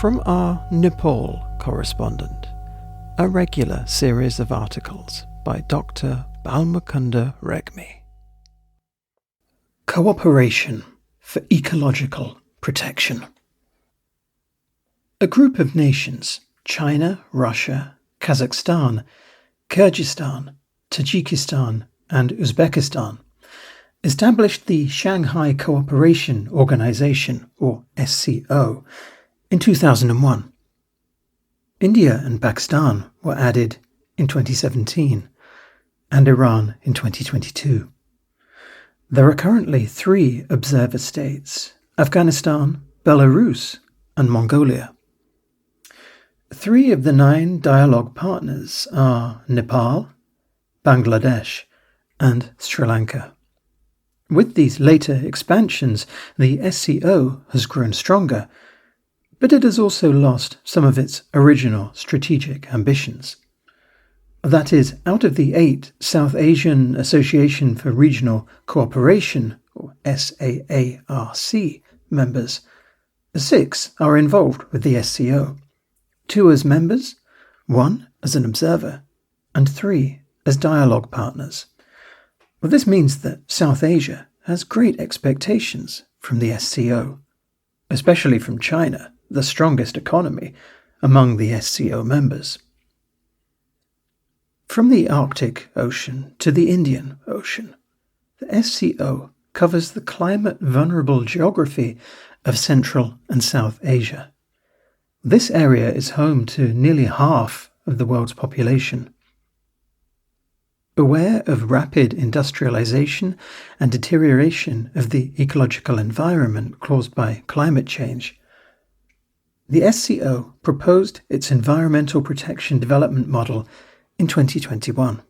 From our Nepal correspondent, a regular series of articles by Dr Balmukunda Regmi. Cooperation for Ecological Protection. A group of nations, China, Russia, Kazakhstan, Kyrgyzstan, Tajikistan and Uzbekistan, established the Shanghai Cooperation Organisation, or SCO, in 2001. India and Pakistan were added in 2017, and Iran in 2022. There are currently 3 observer states: Afghanistan, Belarus, and Mongolia. 3 of the 9 dialogue partners are Nepal, Bangladesh, and Sri Lanka. With these later expansions, the SCO has grown stronger, but it has also lost some of its original strategic ambitions. That is, out of the 8 South Asian Association for Regional Cooperation, or SAARC, members, 6 are involved with the SCO, 2 as members, 1 as an observer, and 3 as dialogue partners. Well, this means that South Asia has great expectations from the SCO, especially from China, the strongest economy among the SCO members. From the Arctic Ocean to the Indian Ocean, the SCO covers the climate-vulnerable geography of Central and South Asia. This area is home to nearly half of the world's population. Aware of rapid industrialization and deterioration of the ecological environment caused by climate change, the SCO proposed its Environmental Protection Development Model in 2021.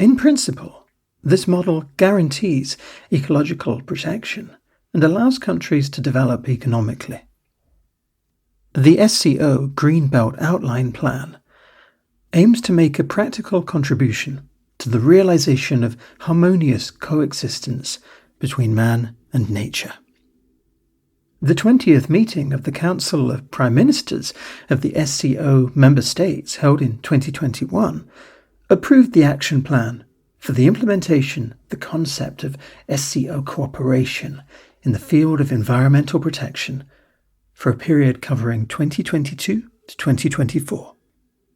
In principle, this model guarantees ecological protection and allows countries to develop economically. The SCO Greenbelt Outline Plan aims to make a practical contribution to the realization of harmonious coexistence between man and nature. The 20th meeting of the Council of Prime Ministers of the SCO member states, held in 2021, approved the action plan for the implementation of the concept of SCO cooperation in the field of environmental protection for a period covering 2022 to 2024.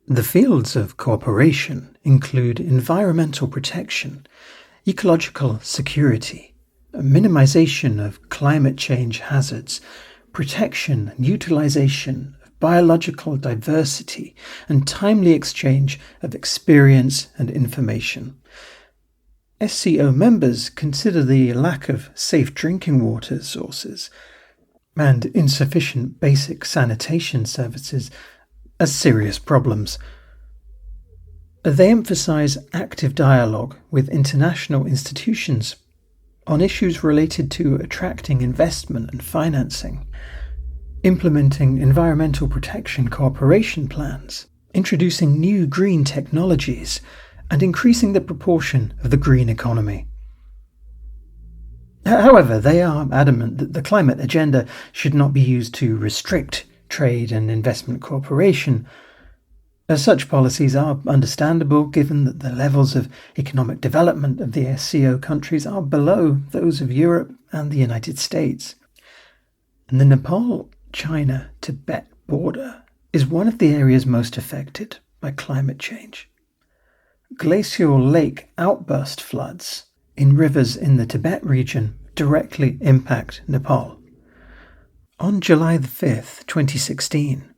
The fields of cooperation include environmental protection, ecological security, minimization of climate change hazards, protection and utilization of biological diversity, and timely exchange of experience and information. SCO members consider the lack of safe drinking water sources and insufficient basic sanitation services as serious problems. They emphasize active dialogue with international institutions on issues related to attracting investment and financing, implementing environmental protection cooperation plans, introducing new green technologies, and increasing the proportion of the green economy. However, they are adamant that the climate agenda should not be used to restrict trade and investment cooperation, as such policies are understandable given that the levels of economic development of the SCO countries are below those of Europe and the United States. And the Nepal-China-Tibet border is one of the areas most affected by climate change. Glacial lake outburst floods in rivers in the Tibet region directly impact Nepal. On July 5, 2016,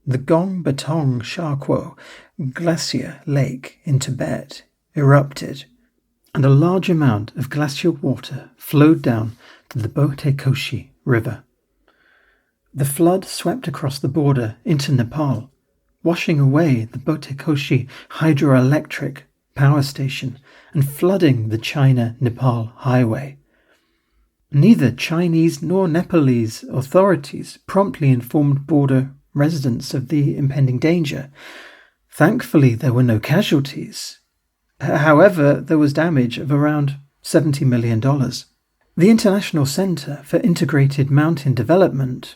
the Gong Batong Sharkwo glacier lake in Tibet erupted, and a large amount of glacial water flowed down to the Botekoshi River. The flood swept across the border into Nepal, washing away the Botekoshi hydroelectric power station and flooding the China-Nepal highway. Neither Chinese nor Nepalese authorities promptly informed border residents of the impending danger. Thankfully, there were no casualties. However, there was damage of around $70 million. The International Center for Integrated Mountain Development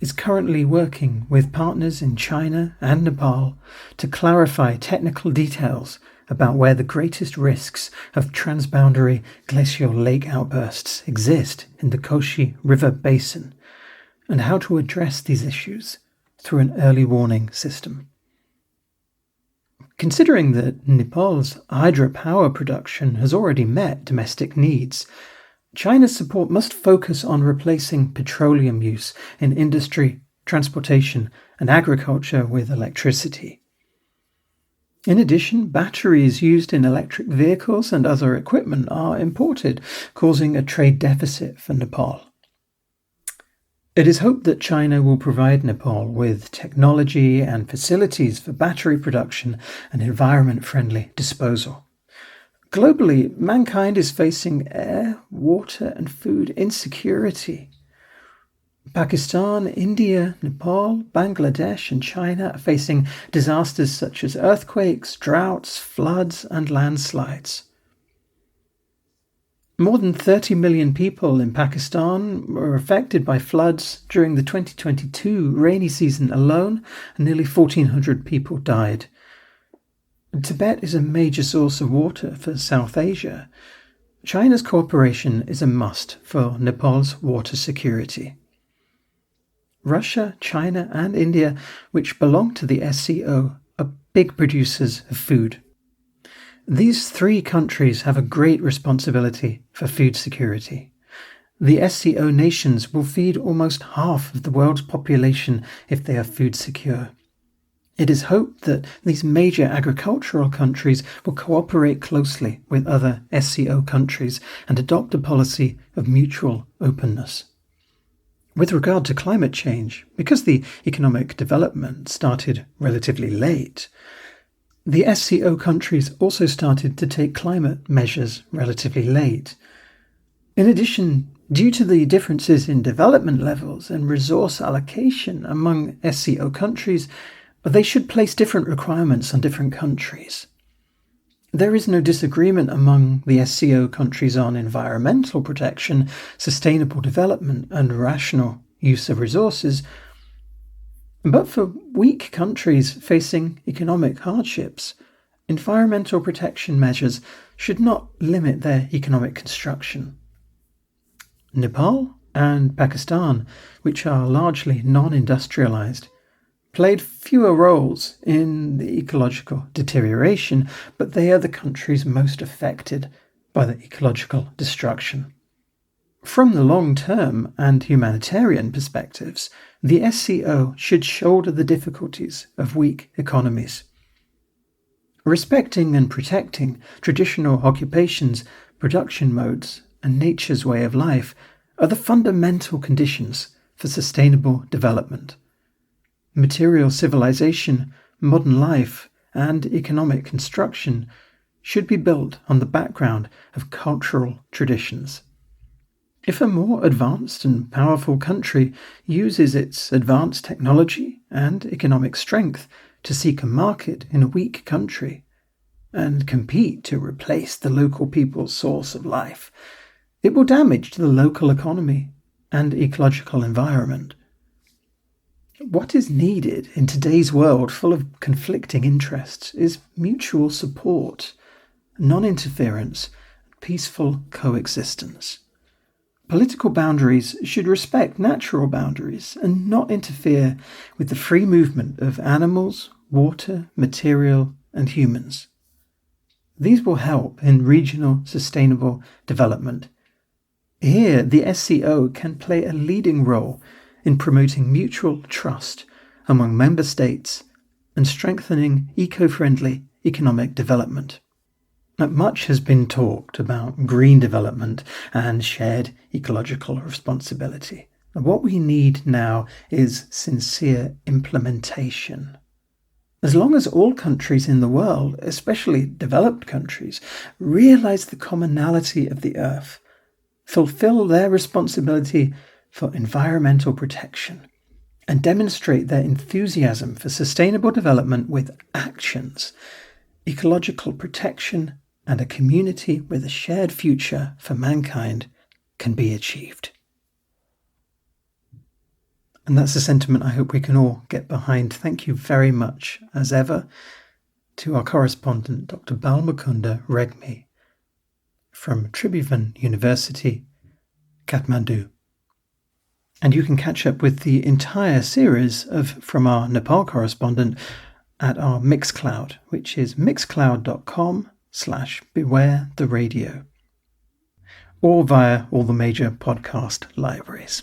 is currently working with partners in China and Nepal to clarify technical details about where the greatest risks of transboundary glacial lake outbursts exist in the Koshi River Basin, and how to address these issues through an early warning system. Considering that Nepal's hydropower production has already met domestic needs, China's support must focus on replacing petroleum use in industry, transportation, and agriculture with electricity. In addition, batteries used in electric vehicles and other equipment are imported, causing a trade deficit for Nepal. It is hoped that China will provide Nepal with technology and facilities for battery production and environment-friendly disposal. Globally, mankind is facing air, water, and food insecurity. Pakistan, India, Nepal, Bangladesh, and China are facing disasters such as earthquakes, droughts, floods, and landslides. More than 30 million people in Pakistan were affected by floods during the 2022 rainy season alone, and nearly 1,400 people died. Tibet is a major source of water for South Asia. China's cooperation is a must for Nepal's water security. Russia, China, and India, which belong to the SCO, are big producers of food. These three countries have a great responsibility for food security. The SCO nations will feed almost half of the world's population if they are food secure. It is hoped that these major agricultural countries will cooperate closely with other SCO countries and adopt a policy of mutual openness. With regard to climate change, because the economic development started relatively late, the SCO countries also started to take climate measures relatively late. In addition, due to the differences in development levels and resource allocation among SCO countries, they should place different requirements on different countries. There is no disagreement among the SCO countries on environmental protection, sustainable development, and rational use of resources. But for weak countries facing economic hardships, environmental protection measures should not limit their economic construction. Nepal and Pakistan, which are largely non-industrialized, played fewer roles in the ecological deterioration, but they are the countries most affected by the ecological destruction. From the long-term and humanitarian perspectives, the SCO should shoulder the difficulties of weak economies. Respecting and protecting traditional occupations, production modes, and nature's way of life are the fundamental conditions for sustainable development. Material civilization, modern life, and economic construction should be built on the background of cultural traditions. If a more advanced and powerful country uses its advanced technology and economic strength to seek a market in a weak country and compete to replace the local people's source of life, it will damage the local economy and ecological environment. What is needed in today's world full of conflicting interests is mutual support, non-interference, peaceful coexistence. Political boundaries should respect natural boundaries and not interfere with the free movement of animals, water, material, and humans. These will help in regional sustainable development. Here, the SCO can play a leading role in promoting mutual trust among member states and strengthening eco-friendly economic development. Much has been talked about green development and shared ecological responsibility. What we need now is sincere implementation. As long as all countries in the world, especially developed countries, realize the commonality of the earth, fulfill their responsibility for environmental protection, and demonstrate their enthusiasm for sustainable development with actions, ecological protection and a community with a shared future for mankind can be achieved. And that's a sentiment I hope we can all get behind. Thank you very much, as ever, to our correspondent, Dr Balmukunda Regmi, from Tribhuvan University, Kathmandu. And you can catch up with the entire series from our Nepal correspondent at our Mixcloud, which is mixcloud.com/bewaretheradio, or via all the major podcast libraries.